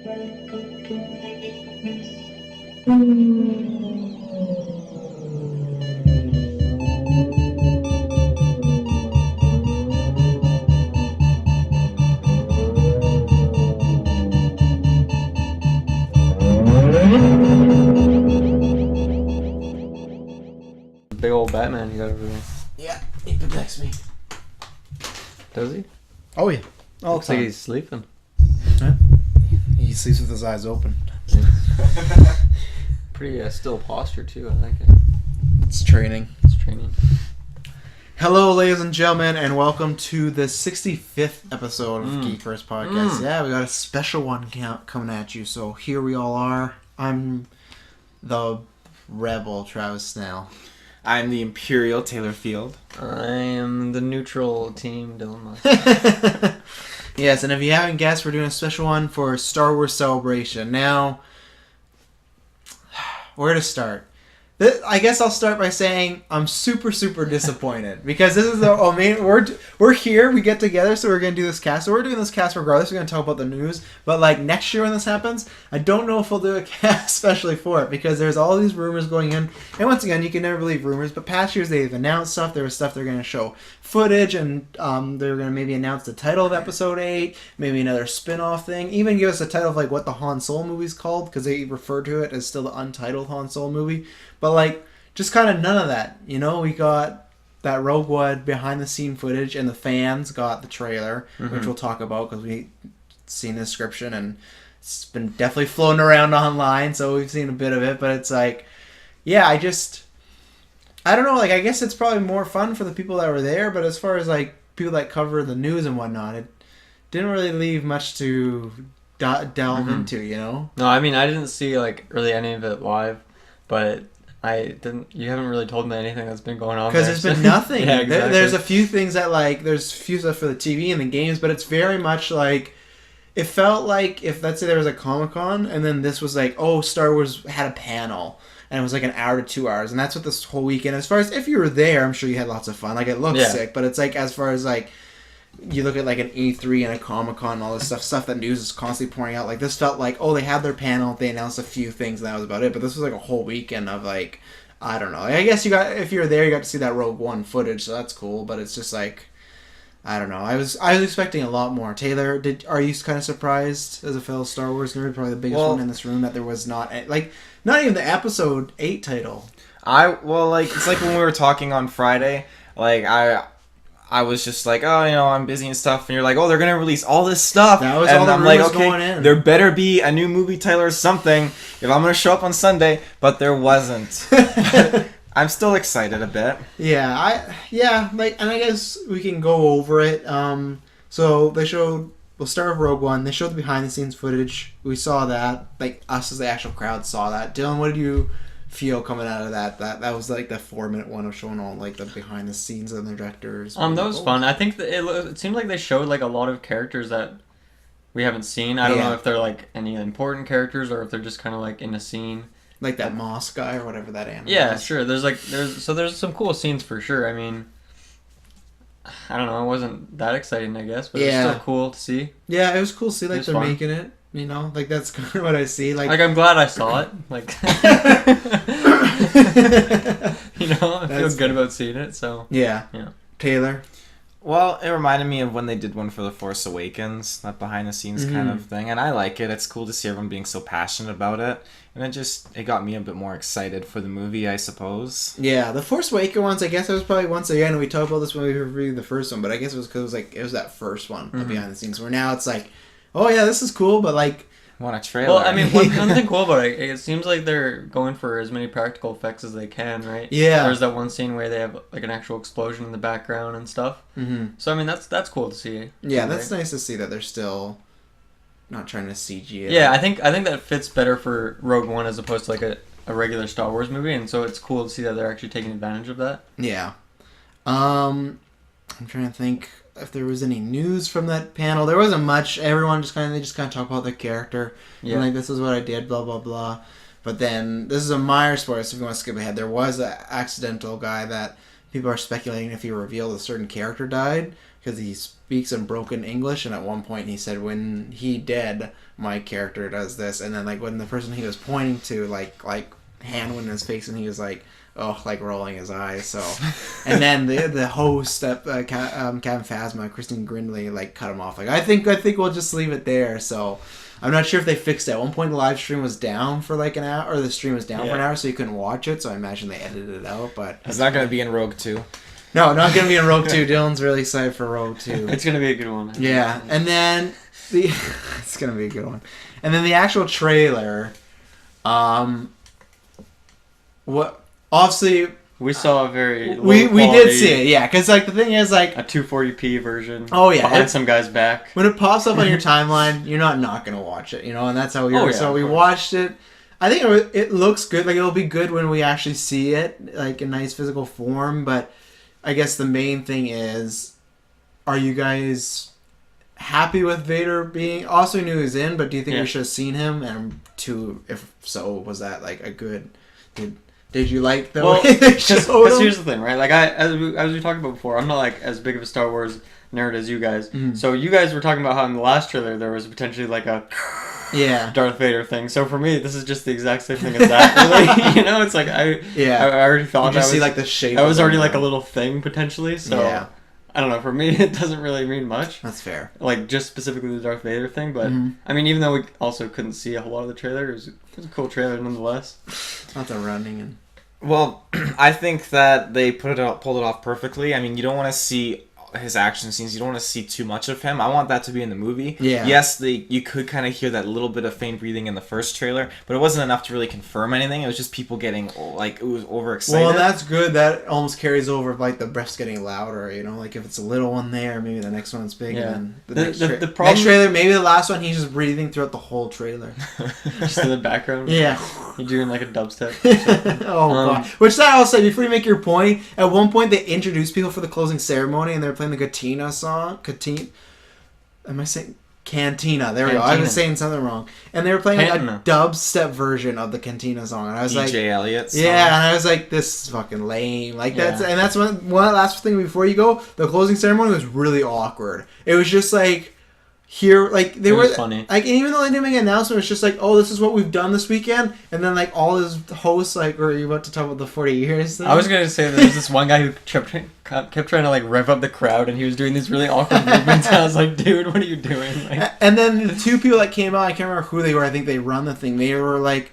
Big old Batman you got over there. Yeah, he protects me. Does he? Oh yeah. All Looks the time. like he's sleeping. Huh? He sleeps with his eyes open. Pretty still posture too, I like it. It's training. It's training. Hello, ladies and gentlemen, and welcome to the 65th episode of GeekVerse podcast. Yeah, we got a special one coming at you, so here we all are. I'm the rebel, Travis Snell. I'm the Imperial Taylor Field. I am the neutral team, Dylan Musk. Yes, and if you haven't guessed, we're doing a special one for Star Wars Celebration. Now, where to start? I guess I'll start by saying I'm super disappointed because this is we're here, we get together, so we're gonna do this cast. So we're doing this cast regardless. We're gonna talk about the news, but like next year when this happens, I don't know if we'll do a cast especially for it because there's all these rumors going in. And once again, you can never believe rumors. But past years they've announced stuff. There was stuff they're gonna show footage, and they're gonna maybe announce the title of Episode 8, maybe another spin-off thing, even give us a title of like what the Han Solo movie's called because they refer to it as still the untitled Han Solo movie. But, like, just kind of none of that. You know, we got that Rogue One behind-the-scene footage, and the fans got the trailer, which we'll talk about because we've seen the description, and it's been definitely floating around online, so we've seen a bit of it. But it's like, yeah, I don't know. Like, I guess it's probably more fun for the people that were there, but as far as, like, people that cover the news and whatnot, it didn't really leave much to delve into, you know? No, I mean, I didn't see, like, really any of it live, but you haven't really told me anything that's been going on because there's been nothing. Yeah, exactly. There's a few things that there's a few stuff for the TV and the games, but it's very much like it felt like if let's say there was a Comic-Con and then this was like, oh, Star Wars had a panel and it was like an hour to 2 hours, and that's what this whole weekend. As far as if you were there, I'm sure you had lots of fun. Like it looks sick, but it's like as far as like you look at like an E3 and a Comic-Con and all this stuff that news is constantly pouring out. Like this felt like, oh, they had their panel, they announced a few things, and that was about it. But this was like a whole weekend of like, I don't know. I guess if you were there, you got to see that Rogue One footage, so that's cool. But it's just like, I don't know. I was expecting a lot more. Taylor, are you kind of surprised as a fellow Star Wars nerd, probably the biggest one in this room, that there was not even the Episode 8 title? It's like when we were talking on Friday, like I was just like, oh, you know, I'm busy and stuff, and you're like, oh, they're gonna release all this stuff. That was and all the I'm rumors like, okay, going in. There better be a new movie title or something if I'm gonna show up on Sunday, but there wasn't. I'm still excited a bit. And I guess we can go over it. So we'll start with Rogue One. They showed the behind the scenes footage. We saw that, like us as the actual crowd saw that. Dylan, what did you feel coming out of that was like the 4-minute one of showing all like the behind the scenes and the directors? That was fun. I think that it seemed like they showed like a lot of characters that we haven't seen. I don't know if they're like any important characters or if they're just kind of like in a scene, like that Moss guy or whatever that animal is. Sure. Sure. There's some cool scenes for sure. I mean, I don't know, it wasn't that exciting, I guess, but it's still cool to see. Yeah, it was cool to see like they're making it. You know, like that's kind of what I see. Like I'm glad I saw it. Like, you know, I feel good about seeing it. So yeah. Taylor. Well, it reminded me of when they did one for The Force Awakens, that behind the scenes kind of thing, and I like it. It's cool to see everyone being so passionate about it, and it got me a bit more excited for the movie, I suppose. Yeah, the Force Awakens ones, I guess it was probably once again, we talked about this when we reviewed the first one, but I guess it was because it was that first one, the behind the scenes, where now it's like, oh yeah, this is cool, but like, want a trailer. Well, I mean, one thing cool about it seems like they're going for as many practical effects as they can, right? Yeah. There's that one scene where they have like an actual explosion in the background and stuff. Mm-hmm. So I mean, that's cool to see. Yeah, that's nice to see that they're still not trying to CG it. Yeah, I think that fits better for Rogue One as opposed to like a regular Star Wars movie, and so it's cool to see that they're actually taking advantage of that. Yeah. I'm trying to think if there was any news from that panel. There wasn't much. Everyone just kind of talk about their character. Yeah. And like, this is what I did, blah, blah, blah. But then, this is a minor spoiler, so if you want to skip ahead, there was an accidental guy that people are speculating if he revealed a certain character died because he speaks in broken English, and at one point he said, "When he dead, my character does this," and then like when the person he was pointing to like hand went in his face, and he was like, oh, like rolling his eyes. So, and then the host, Captain Phasma, Kristen Grindley, like cut him off. Like I think we'll just leave it there. So. I'm not sure if they fixed it. At one point, the live stream was down for like an hour, or the stream was down for an hour, so you couldn't watch it. So I imagine they edited it out. But it's not going to be in Rogue 2. No, not going to be in Rogue 2. Dylan's really excited for Rogue 2. It's going to be a good one. Yeah, and then it's going to be a good one. And then the actual trailer, obviously. We saw a very we did see it, yeah, because like the thing is like a 240p version. Oh yeah, behind some guy's back. When it pops up on your timeline, you're not gonna watch it, and that's how we were. So we watched it. I think it looks good. Like it'll be good when we actually see it, like in nice physical form. But I guess the main thing is, are you guys happy with Vader being? Also knew he was in, but do you think we should have seen him? And if so, was that like a good? Did you like the way they showed him? Because here's the thing, right? Like as we talked about before, I'm not like as big of a Star Wars nerd as you guys. Mm. So you guys were talking about how in the last trailer there was potentially like a Darth Vader thing. So for me, this is just the exact same thing as that. Really, it's like I already thought you just see like the shape. That was already like a little thing potentially. So I don't know. For me, it doesn't really mean much. That's fair. Like just specifically the Darth Vader thing, but I mean, even though we also couldn't see a whole lot of the trailer, it was a cool trailer nonetheless. Lots of running and. Well, I think that they pulled it off perfectly. I mean, you don't want to see his action scenes. You don't want to see too much of him. I want that to be in the movie. Yeah. Yes, you could kind of hear that little bit of faint breathing in the first trailer, but it wasn't enough to really confirm anything. It was just people getting like it was overexcited. Well, that's good. That almost carries over like the breaths getting louder. Like if it's a little one there, maybe the next one's big. Yeah. And then the next trailer, maybe the last one, he's just breathing throughout the whole trailer. Just in the background. Yeah. You're doing like a dubstep. Oh god. Which I'll say before you make your point. At one point, they introduced people for the closing ceremony, and they were playing the Katina song. Am I saying Cantina? There we go. I was saying something wrong. And they were playing like a dubstep version of the Cantina song, and I was DJ Elliott song. Yeah, and I was like, this is fucking lame. Like that's one last thing before you go. The closing ceremony was really awkward. It was just like. Here, like they were funny. Like, even though they didn't make an announcement, it's just like, oh, this is what we've done this weekend, and then like all his hosts, like, are you about to talk about the 40 years thing? I was gonna say there was this one guy who kept trying to like rev up the crowd, and he was doing these really awkward movements. And I was like, dude, what are you doing? Like, and then the two people that came out, I can't remember who they were. I think they run the thing. They were like,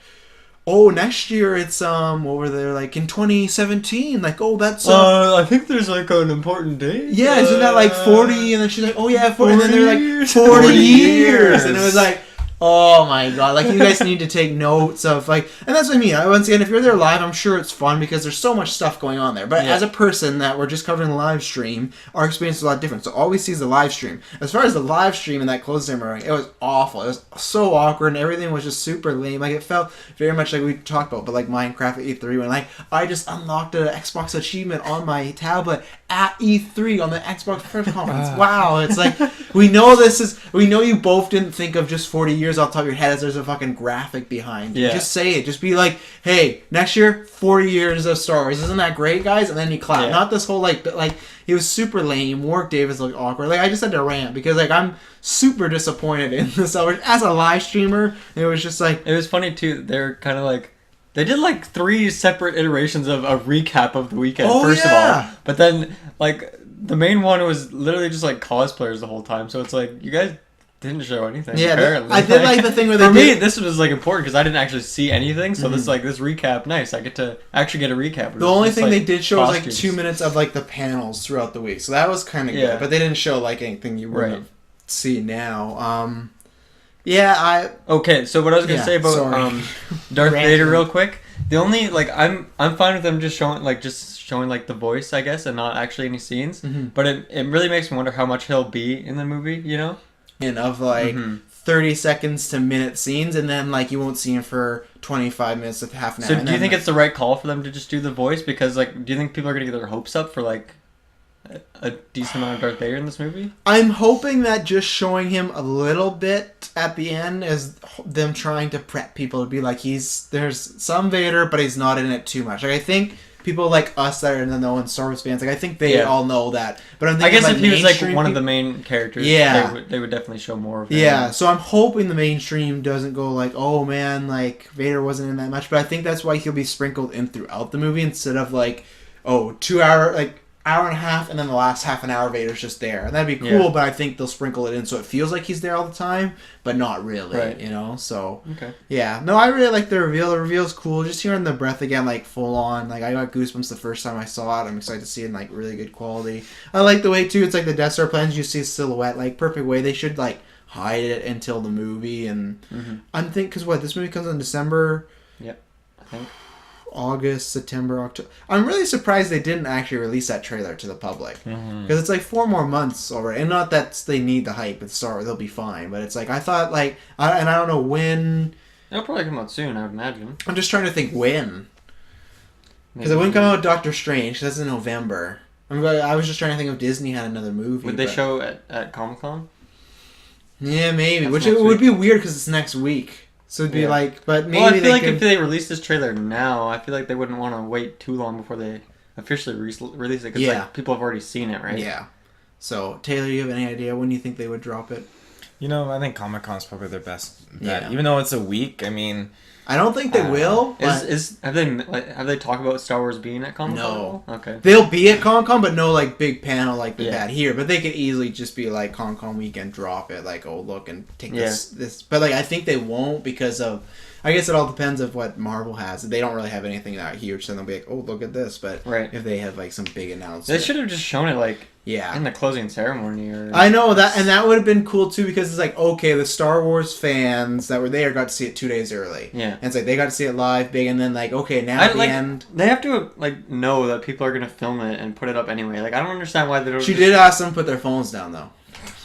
oh, next year it's what were they like in 2017? Like, oh, that's I think there's like an important date. Yeah, isn't that like 40? And then she's like, oh yeah, 40. And then they're like 40 years. And it was like, oh my god, like you guys need to take notes of like, and that's what I mean. Once again, if you're there live, I'm sure it's fun because there's so much stuff going on there. But as a person that we're just covering the live stream, our experience is a lot different. So all we see is the live stream. As far as the live stream and that closing ceremony, it was awful. It was so awkward, and everything was just super lame. Like it felt very much like we talked about, but like Minecraft at E3 when like I just unlocked an Xbox achievement on my tablet at E3 on the Xbox press conference. Wow, it's like we know you both didn't think of just 40 years off the top of your head as there's a fucking graphic behind. Yeah. Just say it. Just be like, hey, next year 40 years of Star Wars. Isn't that great, guys? And then you clap. Yeah. Not this whole like he was super lame. Warwick Davis looked awkward. Like I just had to rant because like I'm super disappointed in this as a live streamer. It was just like it was funny too. They're kind of like. They did like 3 separate iterations of a recap of the weekend, first of all. But then, like, the main one was literally just like cosplayers the whole time. So it's like, you guys didn't show anything. Yeah, apparently. I did like the thing where for me, this was like important because I didn't actually see anything. So this recap, nice. I get to actually get a recap. The only thing they did show was like 2 minutes of like the panels throughout the week. So that was kind of good. But they didn't show like anything you wouldn't see now. Okay, so what I was gonna say about Darth Vader real quick. The only like I'm fine with them just showing like the voice, I guess, and not actually any scenes. Mm-hmm. But it really makes me wonder how much he'll be in the movie, And of like 30 seconds to minute scenes, and then like you won't see him for 25 minutes to half an hour. So do you think it's the right call for them to just do the voice? Because like, do you think people are gonna get their hopes up for like a decent amount of Darth Vader in this movie? I'm hoping that just showing him a little bit at the end is them trying to prep people to be like, there's some Vader, but he's not in it too much. Like I think people like us that are in the know and Star Wars fans, like I think they all know that. But I'm thinking, I guess like, if he was like one of the main characters, they would definitely show more of him. Yeah, so I'm hoping the mainstream doesn't go like, oh man, like Vader wasn't in that much. But I think that's why he'll be sprinkled in throughout the movie instead of like, 2 hour, like hour and a half, and then the last half an hour Vader's just there, and that'd be cool. But I think they'll sprinkle it in so it feels like he's there all the time, but not really, So no, I really like the reveal. The reveal's cool. Just hearing the breath again, like full on, like I got goosebumps the first time I saw it. I'm excited to see it in like really good quality. I like the way too. It's like the Death Star plans. You see a silhouette, like perfect way. They should like hide it until the movie, and I'm thinking because this movie comes in December. Yep, I think. August, September, October. I'm really surprised they didn't actually release that trailer to the public because it's like 4 more months already, and not that they need the hype. It's Star Wars, they'll be fine. But it's like I thought, like, and I don't know when. It'll probably come out soon, I would imagine. I'm just trying to think when, because it wouldn't come out with Doctor Strange. 'Cause that's in November. I was just trying to think if Disney had another movie. Would they show at Comic-Con? Yeah, maybe. Which it would be weird because it's next week. So it'd be like, but maybe I feel like if they released this trailer now, I feel like they wouldn't want to wait too long before they officially release it. Because like, people have already seen it, right? Yeah. So, Taylor, you have any idea when you think they would drop it? I think Comic-Con's probably their best bet. Yeah. Even though it's a week, I mean... I don't think they will. Have they talked about Star Wars being at Comic-Con? No. Okay. They'll be at Comic-Con, but no like big panel like they had here. But they could easily just be like Comic-Con weekend, drop it, like look and take this. But like I think they won't because of. I guess it all depends of what Marvel has. They don't really have anything that huge, so they'll be like, oh, look at this. But if they have like some big announcement, they should have just shown it like in the closing ceremony. I know that, and that would have been cool too because it's like, okay, the Star Wars fans that were there got to see it 2 days early. Yeah, and it's like they got to see it live, big, and then like, okay, now at the end, they have to like know that people are gonna film it and put it up anyway. Like I don't understand why they don't. She did ask them to put their phones down though.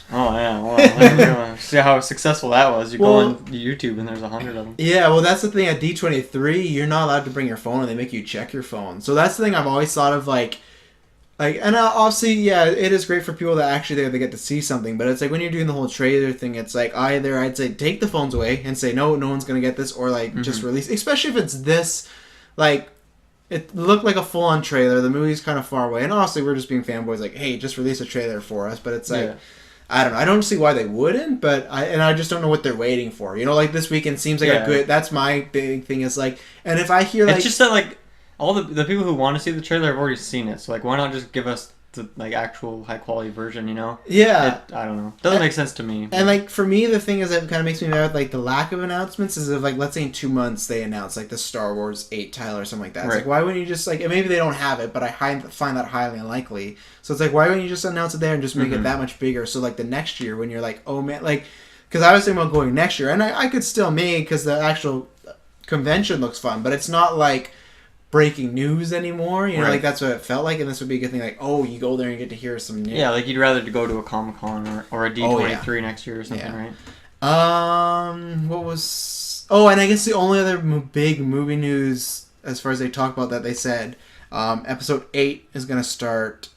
Oh yeah, well, see how successful that was. You go on YouTube and there's 100 of them. Yeah, well that's the thing at D23, you're not allowed to bring your phone and they make you check your phone. So that's the thing I've always thought of like, and obviously, it is great for people that actually they get to see something. But it's like when you're doing the whole trailer thing, it's like either I'd say take the phones away and say no one's gonna get this, or like just release. Especially if it's this, like. It looked like a full-on trailer. The movie's kind of far away, and honestly, we're just being fanboys. Like, hey, just release a trailer for us. But it's like. Yeah. I don't know. I don't see why they wouldn't, but I just don't know what they're waiting for. Like this weekend seems like a good. That's my big thing is like, and if I hear like, it's just that like all the people who want to see the trailer have already seen it. So like, why not just give us the like actual high quality version? Yeah. I don't know. Doesn't make sense to me. And like for me, the thing is that kind of makes me mad with like the lack of announcements is if like let's say in 2 months they announce like the Star Wars 8 title or something like that. It's like why wouldn't you just like and maybe they don't have it, but I find that highly unlikely. So it's like why wouldn't you just announce it there and just make it that much bigger? So like the next year when you're like oh man like because I was thinking about going next year and I could still make because the actual convention looks fun, but it's not like breaking news anymore, like that's what it felt like, and this would be a good thing. Like, oh, you go there and get to hear some news. Yeah, like you'd rather to go to a Comic-Con or a D23 next year or something, right? What was? Oh, and I guess the only other big movie news, as far as they talk about that, they said Episode 8 is going to start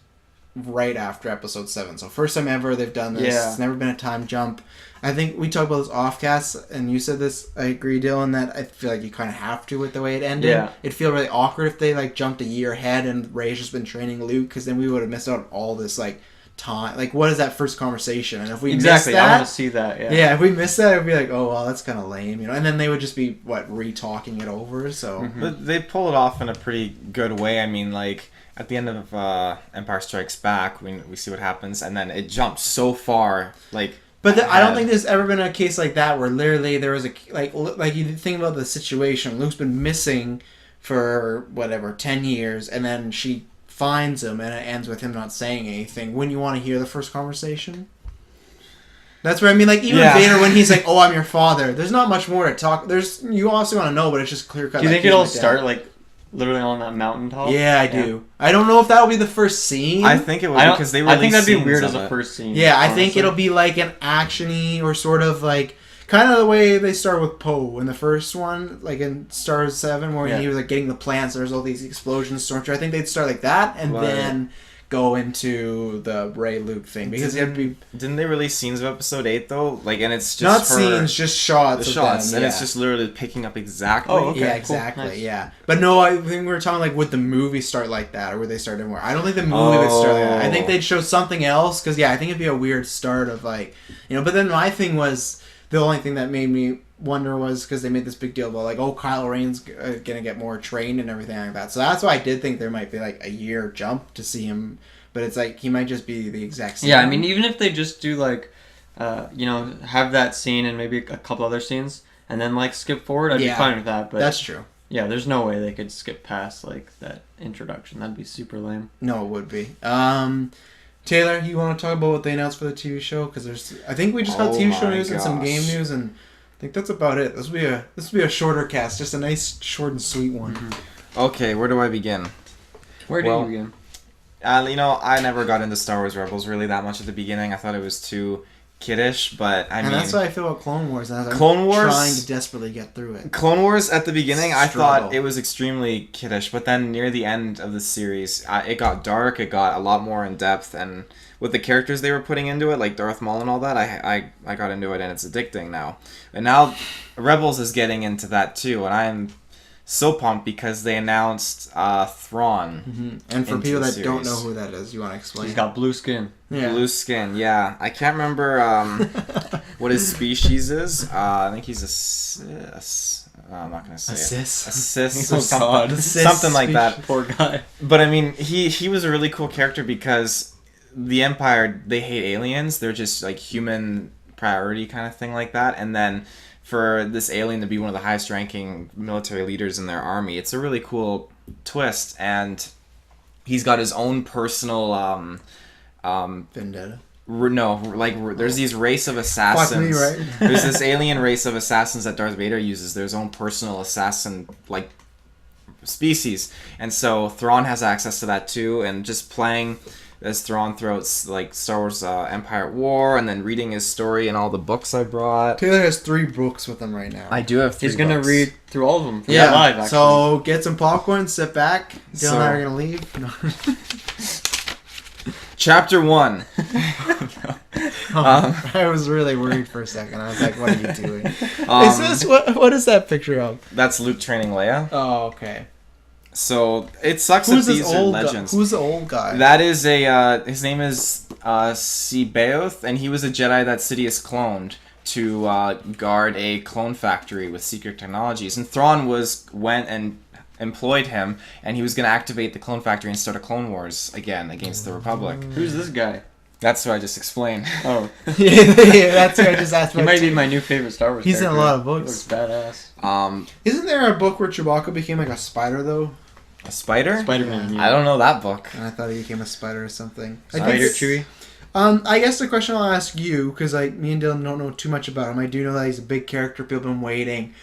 right after Episode 7. So first time ever they've done this. Yeah. It's never been a time jump. I think we talked about this offcast, and you said this. I agree, Dylan, that I feel like you kind of have to with the way it ended. Yeah. It'd feel really awkward if they like jumped a year ahead and Rey's just been training Luke, because then we would have missed out on all this like time. Like, what is that first conversation? And if we missed that, I want to see that. Yeah. Yeah, if we missed that, it'd be like, oh well, that's kind of lame, And then they would just be re-talking it over. So, but they pull it off in a pretty good way. I mean, like. At the end of Empire Strikes Back, we see what happens, and then it jumps so far, like. But I don't think there's ever been a case like that where literally there was a like you think about the situation. Luke's been missing for 10 years, and then she finds him, and it ends with him not saying anything. Wouldn't you want to hear the first conversation? That's what I mean. Like even Vader, when he's like, "Oh, I'm your father," there's not much more to talk. You also want to know, but it's just clear cut. Do you think it'll start like? Literally on that mountaintop? Yeah, I do. I don't know if that'll be the first scene. I think it will because they I think that'd be weird as a first scene. Yeah, I think it'll be like an action-y or sort of like kind of the way they start with Poe in the first one, like in Star 7, where he was like getting the plants. There's all these explosions, stormtrooper. I think they'd start like that, and then go into the Rey Luke thing because he had to be. Didn't they release scenes of Episode 8 though? Like, and it's just not scenes, just shots. The of shots, them, and yeah. it's just literally picking up exactly. Oh, okay. Yeah, Cool. exactly. Nice. Yeah, but no, I think we were talking like would the movie start like that, or would they start anywhere? I don't think the movie would start like that. I think they'd show something else because I think it'd be a weird start of like But then my thing was the only thing that made me wonder was because they made this big deal about like Kylo Ren's gonna get more trained and everything like that. So that's why I did think there might be like a year jump to see him. But it's like he might just be the exact same. Yeah, I mean, even if they just do like, have that scene and maybe a couple other scenes, and then like skip forward, I'd be fine with that. But that's true. Yeah, there's no way they could skip past like that introduction. That'd be super lame. No, it would be. Taylor, you want to talk about what they announced for the TV show? Because I think we just got TV show news and some game news, and I think that's about it. This will be a shorter cast, just a nice short and sweet one. Mm-hmm. Okay, where do I begin? Where do you begin? I never got into Star Wars Rebels really that much at the beginning. I thought it was too kiddish, but I mean... And that's how I feel about Clone Wars. I'm trying to desperately get through it. Clone Wars, at the beginning, I thought it was extremely kiddish, but then near the end of the series, it got dark, it got a lot more in-depth, and with the characters they were putting into it, like Darth Maul and all that, I got into it, and it's addicting now. And now Rebels is getting into that too, and I'm so pumped because they announced Thrawn. Mm-hmm. And for people that don't know who that is, you want to explain? He's got blue skin. Yeah. Blue skin, yeah. I can't remember what his species is. I think he's I'm not going to say it. A cis or something like that. Poor guy. But I mean, he was a really cool character because the Empire, they hate aliens. They're just like human priority kind of thing like that. And then for this alien to be one of the highest ranking military leaders in their army, it's a really cool twist. And he's got his own personal vendetta. There's these race of assassins. Fuck me, right? There's this alien race of assassins that Darth Vader uses. Their own personal assassin species, and so Thrawn has access to that too. And just playing as Thrawn throughout like Star Wars Empire at War, and then reading his story and all the books I brought. Taylor has 3 books with him right now. I do have 3 He's going to read through all of them. Yeah, live, actually. So get some popcorn, sit back. Dylan and I are going to leave. No. Chapter 1. I was really worried for a second. I was like, what are you doing? Is this what is that picture of? That's Luke training Leia. Oh, okay. So it sucks that these are legends. Who's the old guy? That is his name is Sebaoth, and he was a Jedi that Sidious cloned to guard a clone factory with secret technologies. And Thrawn went and employed him, and he was going to activate the clone factory and start a Clone Wars again against the Republic. Who's this guy? That's what I just explained. Oh. yeah, that's what I just asked. He might be my new favorite Star Wars He's character. in a lot of books. He looks badass. Isn't there a book where Chewbacca became like a spider, though? A spider? Spider-Man. Yeah. I don't know that book. And I thought he became a spider or something. Spider Chewie? I guess the question I'll ask you, because me and Dylan don't know too much about him. I do know that he's a big character. People have been waiting.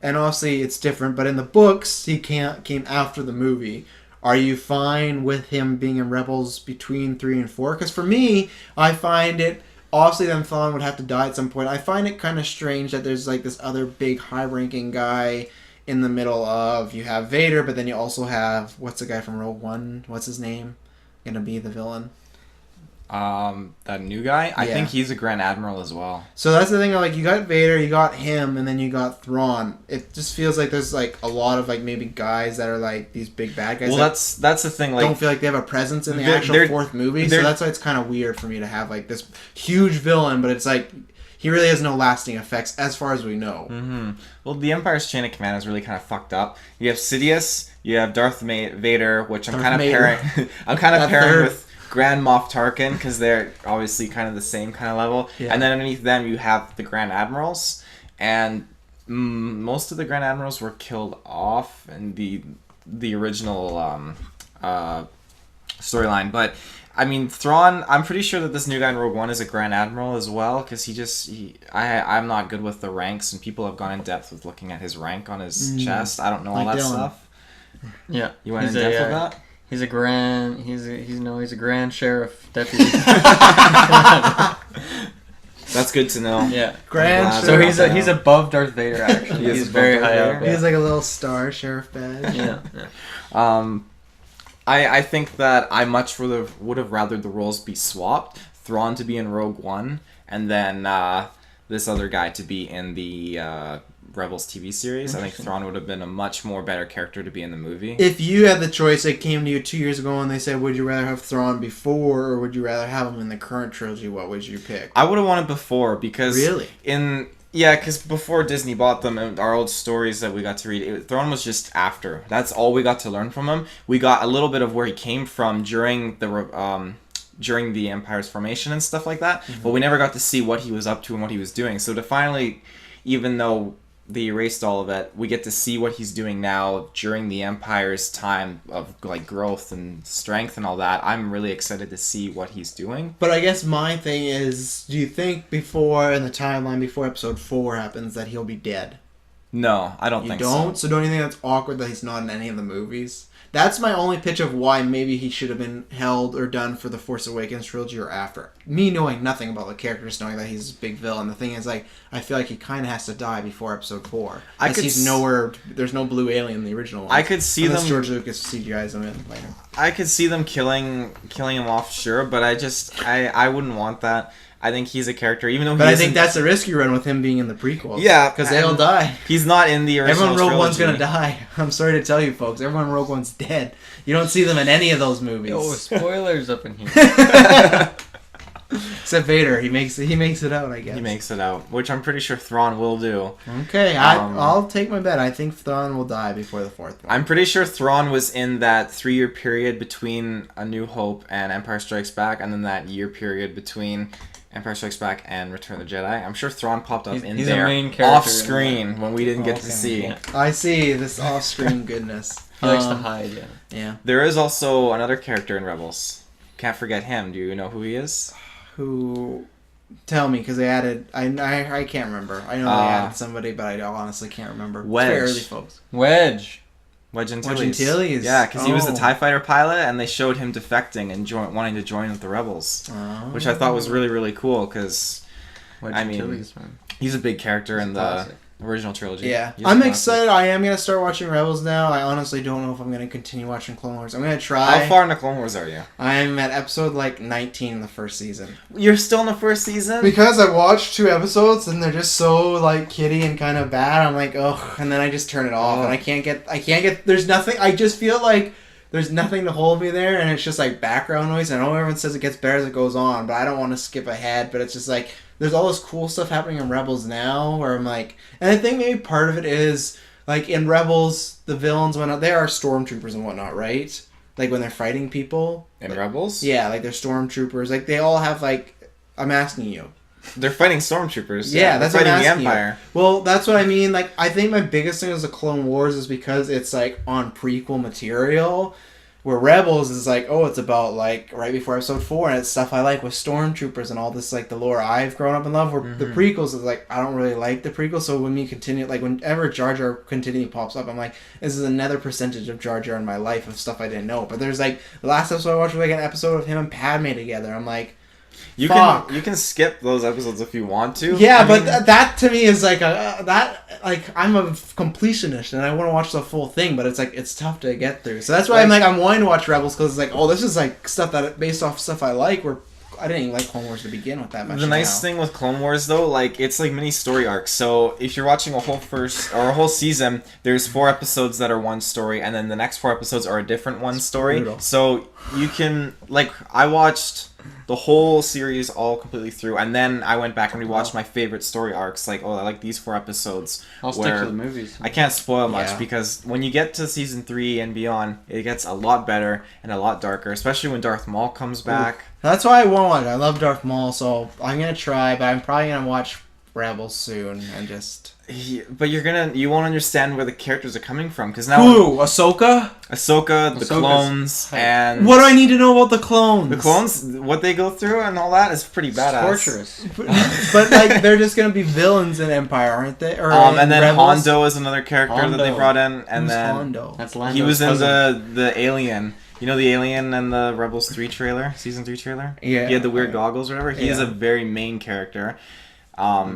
And obviously it's different, but in the books, he came after the movie. Are you fine with him being in Rebels between 3 and 4? Because for me, I find it... Obviously, then Thrawn would have to die at some point. I find it kind of strange that there's like this other big high-ranking guy in the middle of... You have Vader, but then you also have... What's the guy from Rogue One? What's his name? Gonna be the villain? That new guy? I think he's a Grand Admiral as well. So that's the thing, like, you got Vader, you got him, and then you got Thrawn. It just feels like there's, like, a lot of, like, maybe guys that are, like, these big bad guys. Well, that's the thing, like... Don't feel like they have a presence in the actual fourth movie, so that's why it's kind of weird for me to have, like, this huge villain, but it's, like, he really has no lasting effects, as far as we know. Mm-hmm. Well, the Empire's chain of command is really kind of fucked up. You have Sidious, you have Darth Vader, which I'm kind of pairing with Grand Moff Tarkin, because they're obviously kind of the same kind of level. Yeah. And then underneath them, you have the Grand Admirals, and most of the Grand Admirals were killed off in the original storyline. But, I mean, Thrawn, I'm pretty sure that this new guy in Rogue One is a Grand Admiral as well, because I'm not good with the ranks, and people have gone in depth with looking at his rank on his chest. I don't know all that stuff. Yeah. You went in depth with that? He's a grand sheriff deputy. That's good to know. Yeah, grand. So he's above Darth Vader. Actually, he's very high up. He has like a little star sheriff badge. Yeah. I think that I much would have rather the roles be swapped. Thrawn to be in Rogue One, and then this other guy to be in the Rebels TV series. I think Thrawn would have been a much more better character to be in the movie. If you had the choice, it came to you 2 years ago and they said, would you rather have Thrawn before or would you rather have him in the current trilogy, what would you pick? I would have wanted before because... Really? Because before Disney bought them, and our old stories that we got to read, Thrawn was just after. That's all we got to learn from him. We got a little bit of where he came from during the Empire's formation and stuff like that, but we never got to see what he was up to and what he was doing. So to finally, even though they erased all of it, we get to see what he's doing now during the Empire's time of like growth and strength and all that. I'm really excited to see what he's doing. But I guess my thing is, do you think before, in the timeline, before episode 4 happens, that he'll be dead? No, I don't think so. You don't? So don't you think that's awkward that he's not in any of the movies? That's my only pitch of why maybe he should have been held or done for the Force Awakens trilogy or after. Me knowing nothing about the character, just knowing that he's a big villain. The thing is, like, I feel like he kind of has to die before episode 4. He's nowhere. There's no blue alien in the original one. I could see unless them. George Lucas CGI's him in later. I could see them killing him off, sure, but I wouldn't want that. I think he's a character, even though he. But I think that's a risk you run with him being in the prequels. Yeah, because they'll die. He's not in the original Everyone Rogue One's trilogy. gonna die. I'm sorry to tell you, folks. Everyone Rogue One's dead. You don't see them in any of those movies. Oh, spoilers up in here. Except Vader, he makes it out, I guess. He makes it out, which I'm pretty sure Thrawn will do. Okay, I'll take my bet. I think Thrawn will die before the 4th one. I'm pretty sure Thrawn was in that 3-year period between A New Hope and Empire Strikes Back, and then that year period between Empire Strikes Back and Return of the Jedi. I'm sure Thrawn popped up in there a main character off screen when we didn't get to see. Yeah. I see this off-screen goodness. He likes to hide, yeah. Yeah. There is also another character in Rebels. Can't forget him. Do you know who he is? Who? Tell me, because they added. I can't remember. I know they added somebody, but I honestly can't remember. Wedge. It's very early, folks. Wedge Antilles. Yeah, because he was the TIE fighter pilot, and they showed him defecting and wanting to join with the Rebels, which I thought was really, really cool, because, Antilles, he's a big character in the classic. original trilogy. Yeah. He's I'm classic. excited. I am going to start watching Rebels now. I honestly don't know if I'm going to continue watching Clone Wars. I'm going to try. How far into Clone Wars are you? I'm at episode, 19 in the first season. You're still in the first season? Because I watched 2 episodes and they're just so kiddie and kind of bad. I'm like, oh, and then I just turn it off and I can't get there's nothing. I just feel like there's nothing to hold me there and it's just background noise. I know everyone says it gets better as it goes on, but I don't want to skip ahead, but it's just there's all this cool stuff happening in Rebels now where I'm and I think maybe part of it is in Rebels, the villains they are stormtroopers and whatnot, right? When they're fighting people. In Rebels? Yeah, they're stormtroopers. They all have I'm asking you. They're fighting stormtroopers. Yeah, that's they're what I'm fighting the asking Empire. you. Well, that's what I mean. I think my biggest thing is the Clone Wars is because it's on prequel material, where Rebels is it's about right before episode 4, and it's stuff I like with stormtroopers and all this the lore I've grown up in love. Where the prequels is I don't really like the prequels. So when we continue, whenever Jar Jar continually pops up, I'm this is another percentage of Jar Jar in my life of stuff I didn't know. But there's the last episode I watched was an episode of him and Padme together. I'm you can skip those episodes if you want to. Yeah, but that to me is I'm a completionist and I want to watch the full thing, but it's tough to get through. So that's why I'm wanting to watch Rebels because this is stuff that based off stuff I like. Where I didn't even like Clone Wars to begin with that much. The nice thing with Clone Wars though, it's mini story arcs. So if you're watching a whole season, there's 4 episodes that are one story, and then the next 4 episodes are a different one story. Brutal. So you can I watched the whole series all completely through, and then I went back and rewatched my favorite story arcs. I like these 4 episodes. I'll stick to the movies. I can't spoil much because when you get to season 3 and beyond, it gets a lot better and a lot darker, especially when Darth Maul comes back. That's why I won't watch it. I love Darth Maul, so I'm gonna try, but I'm probably gonna watch Rebels soon and just. But you won't understand where the characters are coming from because now Ahsoka, the clones, and what do I need to know about the clones? The clones, what they go through and all that is pretty badass. Torturous. But they're just gonna be villains in Empire, aren't they? Or and then Rebels? Hondo is another character that they brought in, and Who's then Hondo? That's Lando's he was in cousin. the Alien. You know the Alien and the Rebels 3 trailer, season 3 trailer. Yeah. He had the weird goggles or whatever. He is a very main character.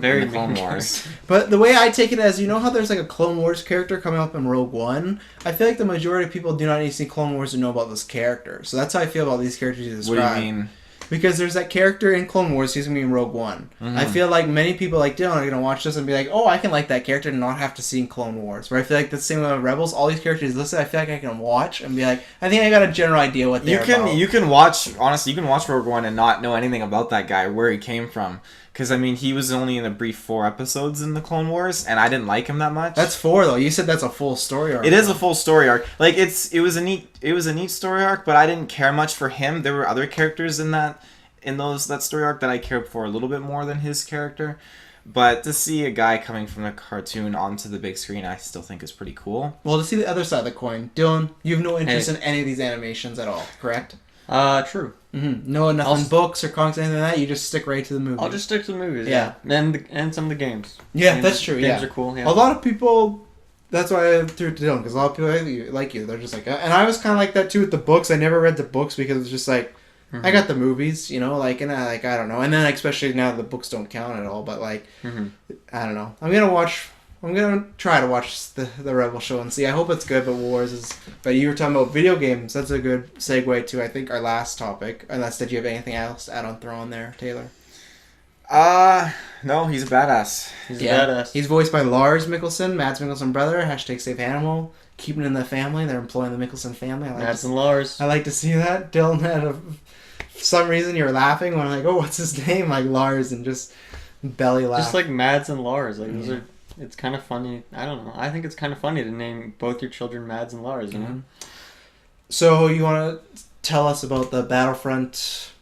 Very in the Clone main Wars. But the way I take it as, you know how there's like a Clone Wars character coming up in Rogue One? I feel like the majority of people do not need to see Clone Wars to know about this character. So that's how I feel about these characters you described. What do you mean? Because there's that character in Clone Wars, he's going to be in Rogue One. Mm-hmm. I feel like many people like Dylan are going to watch this and be like, oh, I can like that character and not have to see in Clone Wars. Where I feel like the same with Rebels, all these characters listed, I feel like I can watch and be like, I think I got a general idea what they're about. You can watch, honestly, you can watch Rogue One and not know anything about that guy, where he came from. Because, I mean, he was only in a brief 4 episodes in the Clone Wars, and I didn't like him that much. That's 4, though. You said that's a full story arc. It is a full story arc. Like, it was a neat story arc, but I didn't care much for him. There were other characters in that story arc that I cared for a little bit more than his character. But to see a guy coming from a cartoon onto the big screen, I still think is pretty cool. Well, to see the other side of the coin, Dylan, you have no interest in any of these animations at all, correct? True. Mm-hmm. No, nothing books or comics, anything like that. You just stick right to the movie. I'll just stick to the movies. Yeah. And some of the games. Yeah, that's true. Games are cool. Yeah. A lot of people. That's why I threw it to Dylan, because a lot of people like you. They're just like, and I was kind of like that too with the books. I never read the books because it's just like, I got the movies, you know, like, and I don't know. And then especially now the books don't count at all. But like, I don't know. I'm gonna try to watch the Rebel show and see. I hope it's good, but Wars is. But you were talking about video games. That's a good segue to, I think, our last topic. Unless, did you have anything else to add on Thrawn there, Taylor? No, he's a badass. He's a badass. He's voiced by Lars Mikkelsen, Mads Mikkelsen brother. #SaveAnimal. Keeping in the family. They're employing the Mikkelsen family. Mads and Lars. I like to see that. Dylan had for some reason you were laughing when I'm like, oh, what's his name? Like Lars, and just belly laugh. Just like Mads and Lars. Like those are. It's kind of funny. I don't know. I think it's kind of funny to name both your children Mads and Lars, you know? So you want to tell us about the Battlefront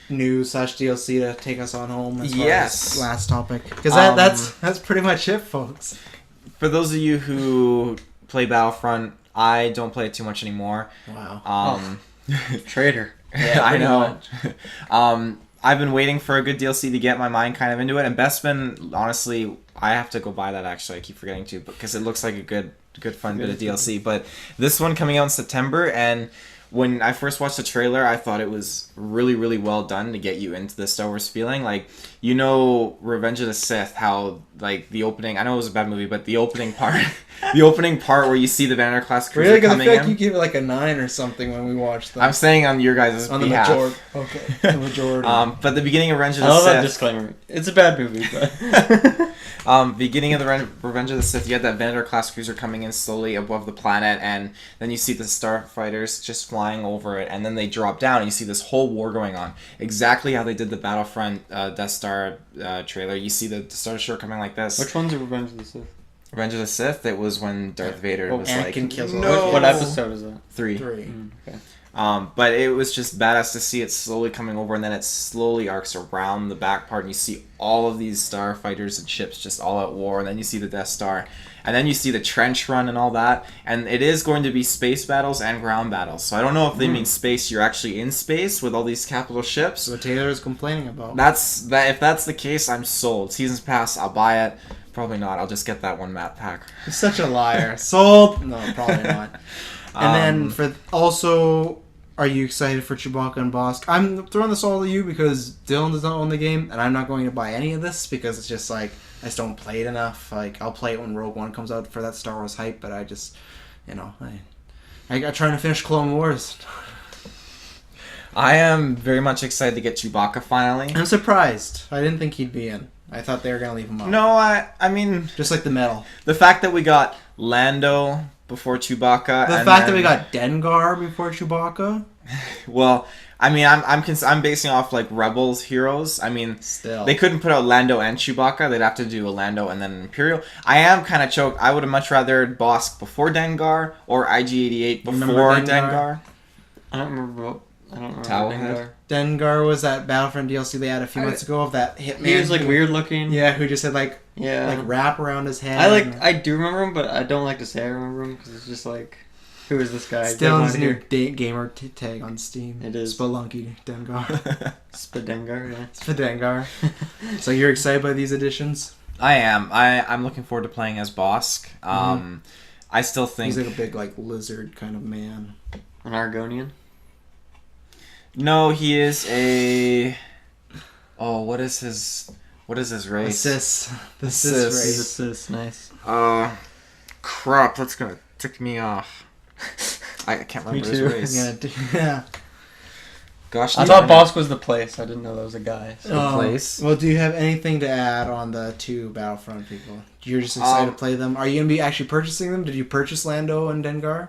news / DLC to take us on home? As far as last topic. Because that's pretty much it, folks. For those of you who play Battlefront, I don't play it too much anymore. Wow. Traitor. Yeah, I know. I've been waiting for a good DLC to get my mind kind of into it, and Bespin, honestly, I have to go buy that actually. I keep forgetting to, because it looks like a good fun bit of DLC. But this one coming out in September, and when I first watched the trailer, I thought it was really, really well done to get you into the Star Wars feeling. Like, you know, Revenge of the Sith, how, like, the opening, I know it was a bad movie, but the opening part, where you see the Vader class cruiser coming in. I feel like you gave it like a 9 or something when we watched them. I'm saying on your guys' behalf. The majority. Okay, the majority. But the beginning of Revenge of the I love Sith. that disclaimer. It's a bad movie, but... Beginning of the Revenge of the Sith, you had that Vader class cruiser coming in slowly above the planet, and then you see the starfighters just flying over it, and then they drop down, and you see this whole war going on. Exactly how they did the Battlefront Death Star trailer. You see the Star Destroyer coming like this. Which one's Revenge of the Sith? Revenge of the Sith, it was when Darth Vader was Anakin like, kills no! What episode is that? 3. Okay. But it was just badass to see it slowly coming over, and then it slowly arcs around the back part, and you see all of these starfighters and ships just all at war, and then you see the Death Star, and then you see the trench run and all that, and it is going to be space battles and ground battles. So I don't know if they mean space, you're actually in space with all these capital ships. What Taylor is complaining about. If that's the case, I'm sold. Seasons Pass, I'll buy it. Probably not. I'll just get that one map pack. You're such a liar. Sold? No, probably not. And then are you excited for Chewbacca and Bosk? I'm throwing this all to you because Dylan does not own the game, and I'm not going to buy any of this because it's just like, I just don't play it enough. Like, I'll play it when Rogue One comes out for that Star Wars hype, but I just, you know, I got trying to finish Clone Wars. I am very much excited to get Chewbacca finally. I'm surprised. I didn't think he'd be in. I thought they were going to leave him out. No, I mean... Just like the medal. The fact that we got Lando before Chewbacca... The fact that we got Dengar before Chewbacca... Well, I mean, I'm basing off, like, Rebels heroes. I mean, still, they couldn't put out Lando and Chewbacca. They'd have to do a Lando and then an Imperial. I am kind of choked. I would have much rather Bosk before Dengar or IG-88 before Dengar. I don't remember Dengar. Dengar was that Battlefront DLC they had a few months ago of that hitman. He was like weird looking. Yeah, who just had like wrap around his head. I do remember him, but I don't like to say I remember him because it's just like, who is this guy? Still his new gamer tag on Steam. It is Spelunky Dengar. Spadengar, yeah. Spadengar. So you're excited by these additions? I am. I'm looking forward to playing as Bosk. I still think he's like a big like lizard kind of man. An Argonian. No, he is a... Oh, what is his What is this race? The cis race. The cis, nice. Crap, that's gonna tick me off. I can't remember his race. Yeah. Gosh, I thought Bosk was the place. I didn't know that was a guy. So. The place. Well, do you have anything to add on the 2 Battlefront people? You're just excited to play them. Are you gonna be actually purchasing them? Did you purchase Lando and Dengar?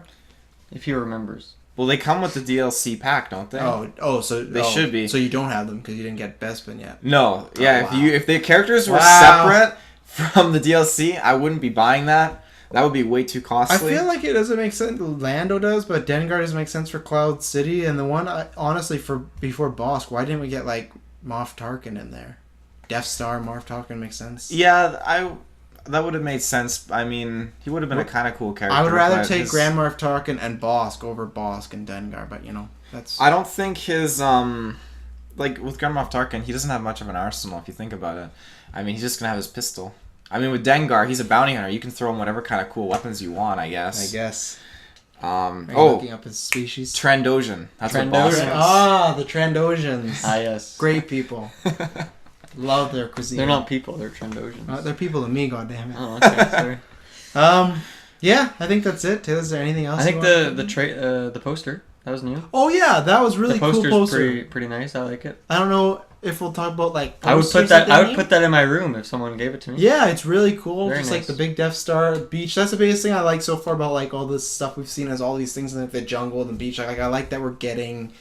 If he remembers. Well, they come with the DLC pack, don't they? So they should be. So you don't have them because you didn't get Bespin yet. No, yeah. Wow. If the characters were separate from the DLC, I wouldn't be buying that. That would be way too costly. I feel like it doesn't make sense. Lando does, but Dengar doesn't make sense for Cloud City. And the one, honestly, for before Bosk, why didn't we get like Moff Tarkin in there? Death Star, Moff Tarkin makes sense. Yeah, that would have made sense. I mean, he would have been a kind of cool character. I would rather take Grand Moff Tarkin and Bosk over Bosk and Dengar, but that's. I don't think his like with Grand Moff Tarkin, he doesn't have much of an arsenal if you think about it. I mean, he's just gonna have his pistol. I mean, with Dengar, he's a bounty hunter. You can throw him whatever kind of cool weapons you want, I guess. Looking up his species. Trandoshan. That's what Bosk is. The Trandosians. Yes. Great people. Love their cuisine. They're not people. They're Trandosians. They're people to me. Goddammit. Oh, okay. Sorry. Yeah, I think that's it. Taylor, is there anything else? I think the poster that was new. Oh yeah, that was really cool. The poster. poster's pretty nice. I like it. I don't know if we'll talk about like. I would put that in my room if someone gave it to me. Yeah, it's really cool. Very Just nice. like the big Death Star beach. That's the biggest thing I like so far about like all this stuff we've seen as all these things in like, the jungle and the beach. Like I like that we're getting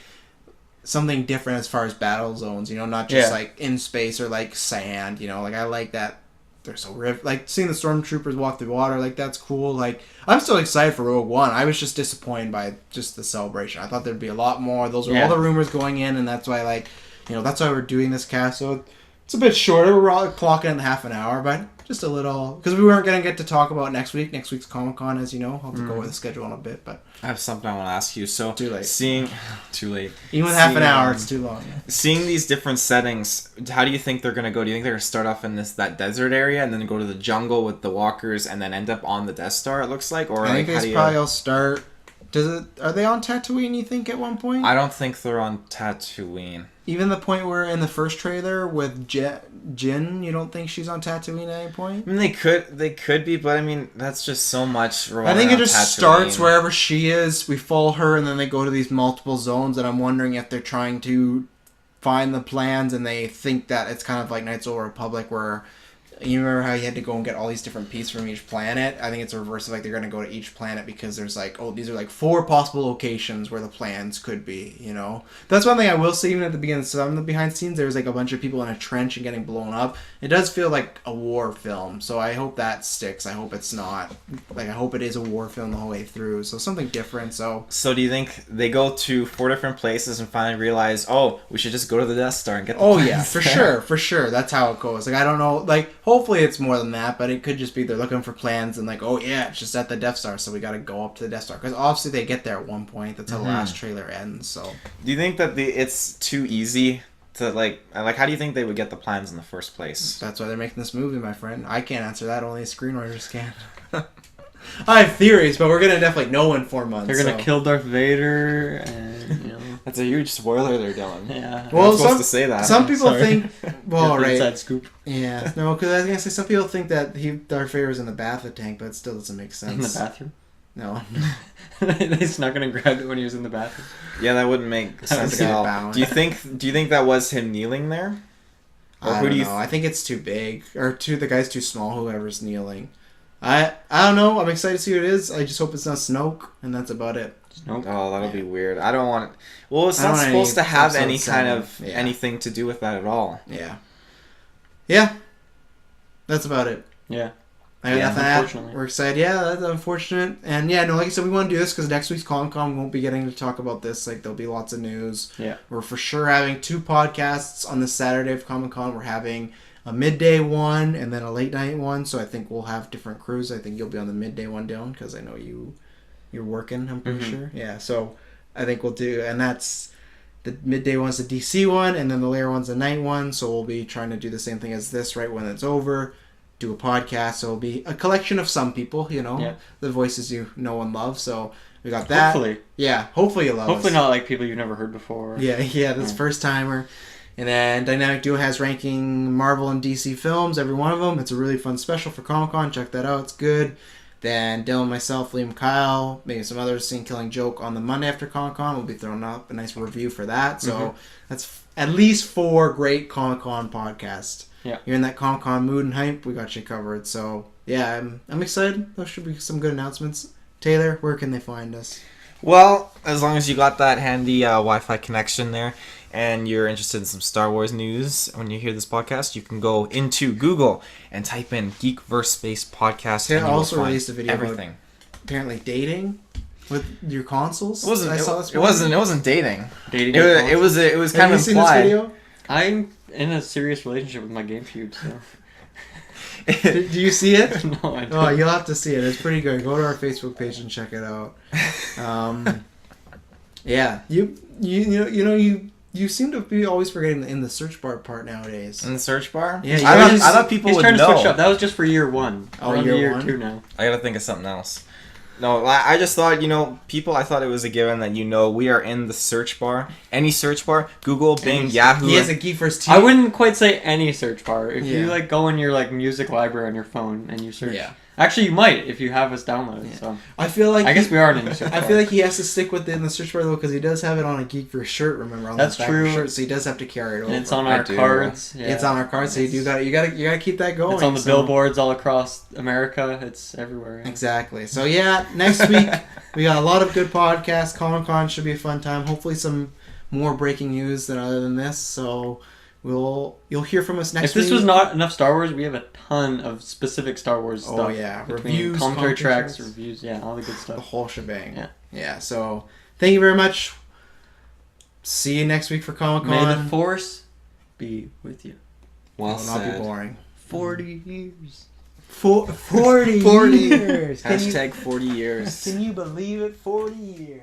something different as far as battle zones. Not just like in space or like sand. Like I like that. They're so like seeing the stormtroopers walk through water, like that's cool. Like I'm still excited for Rogue One. I was just disappointed by just the celebration. I thought there'd be a lot more. Those were all the rumors going in, and that's why that's why we're doing this cast. So it's a bit shorter. We're all clocking in half an hour, but just a little because we weren't gonna get to talk about next week. Next week's Comic-Con, as you know. I'll have to go over the schedule in a bit, but I have something I want to ask you. So too late. Too late. Even with half an hour, it's too long. Seeing these different settings, how do you think they're gonna go? Do you think they're gonna start off in that desert area and then go to the jungle with the walkers and then end up on the Death Star? It looks like, or I think they probably all start. Are they on Tatooine? You think at one point? I don't think they're on Tatooine. Even the point where in the first trailer with Jin, you don't think she's on Tatooine at any point? I mean, they could be, but I mean, that's just so much. I think it just starts wherever she is. We follow her, and then they go to these multiple zones. And I'm wondering if they're trying to find the plans, and they think that it's kind of like Knights of the Old Republic, where you remember how you had to go and get all these different pieces from each planet. I think it's a reverse of like they're going to go to each planet because there's like, these are like 4 possible locations where the plans could be, That's one thing I will say even at the beginning. Some of the behind the scenes, there's like a bunch of people in a trench and getting blown up. It does feel like a war film, so I hope that sticks. I hope it's not. Like, I hope it is a war film the whole way through, so something different, So do you think they go to 4 different places and finally realize, we should just go to the Death Star and get the plans yeah, for sure. That's how it goes. Like, I don't know, like, hopefully it's more than that, but it could just be they're looking for plans and like, it's just at the Death Star, so we got to go up to the Death Star because obviously they get there at one point. That's how the last trailer ends. So, do you think that it's too easy to like how do you think they would get the plans in the first place? That's why they're making this movie, my friend. I can't answer that. Only screenwriters can. I have theories, but we're gonna definitely know in 4 months. They're gonna kill Darth Vader, and that's a huge spoiler they're Dylan. Yeah. Well, I'm supposed to say that. Some people think. Well, right. Inside scoop. Yeah. No, because I was gonna say some people think that Darth Vader was in the bathtub tank, but it still doesn't make sense. In the bathroom. No. They snuck in and grabbed it when he was in the bathroom. Yeah, that wouldn't make sense at all. Do you think that was him kneeling there? Or I don't know. I think it's too big, or the guy's too small. Whoever's kneeling. I don't know. I'm excited to see what it is. I just hope it's not Snoke, and that's about it. Snoke? Oh, that'll be weird. I don't want it. Well, it's not supposed to have any kind of anything to do with that at all. Yeah. Yeah. That's about it. Yeah. Unfortunately. We're excited. Yeah, that's unfortunate. And like I said, we want to do this because next week's Comic-Con we won't be getting to talk about this. Like, there'll be lots of news. Yeah. We're for sure having 2 podcasts on this Saturday of Comic-Con. We're having a midday one and then a late night one. So I think we'll have different crews. I think you'll be on the midday one, Dylan, because I know you're working, I'm pretty sure. Yeah, so I think we'll do, and that's the midday one's the DC one, and then the later one's the night one. So we'll be trying to do the same thing as this right when it's over. Do a podcast, so it'll be a collection of some people, the voices you know and love. So we got that. Hopefully. Yeah, hopefully you love us. Hopefully not like people you've never heard before. Yeah, this first timer. And then Dynamic Duo has ranking Marvel and DC films, every one of them. It's a really fun special for Comic-Con. Check that out. It's good. Then Dylan, myself, Liam, Kyle, maybe some others seen Killing Joke on the Monday after Comic-Con. We'll be throwing up a nice review for that. So that's at least 4 great Comic-Con podcasts. Yeah. You're in that Comic-Con mood and hype, we got you covered. So, yeah, I'm excited. Those should be some good announcements. Taylor, where can they find us? Well, as long as you got that handy Wi-Fi connection there and you're interested in some Star Wars news when you hear this podcast, you can go into Google and type in GeekVerse Space Podcast. Taylor also released a video everything. About apparently dating with your consoles. It wasn't dating. Dating. It was kind Have of you implied. seen this video? I'm in a serious relationship with my GameCube, so. Do you see it? No, I don't. Oh, you'll have to see it. It's pretty good. Go to our Facebook page and check it out. Yeah, you seem to be always forgetting in the search bar part nowadays. In the search bar? Yeah, I thought people would know. He's trying to switch up. That was just for year 1. Oh, We're on year year 1? 2 now. I gotta think of something else. No, I just thought, I thought it was a given that, we are in the search bar. Any search bar. Google, Bing, Yahoo. He has a GeekVerse team. I wouldn't quite say any search bar. If you Yeah. go in your music library on your phone and you search. Yeah. Actually, you might if you have us downloaded. Yeah. So I feel like I guess we are in a search bar. I feel like he has to stick within the search bar though, because he does have it on a GeekVerse shirt. Remember, on That's the back of true. the shirt, so he does have to carry it over. And it's on I our do. cards. Yeah. It's on our cards, so you gotta keep that going. It's on the so. billboards all across America. It's everywhere. Yeah. Exactly. So yeah, next week we got a lot of good podcasts. Comic-Con should be a fun time. Hopefully some more breaking news than other than this. So you'll hear from us next week. If this was not enough Star Wars, we have a ton of specific Star Wars stuff. Oh yeah, Between reviews, commentary tracks, commentaries, reviews, yeah, all the good the stuff. whole shebang. Yeah. Yeah. So thank you very much. See you next week for Comic-Con. May the Force be with you. Well It will not be said. boring. 40 years. 40 40 years. Hashtag 40 years. Can you believe it? 40 years.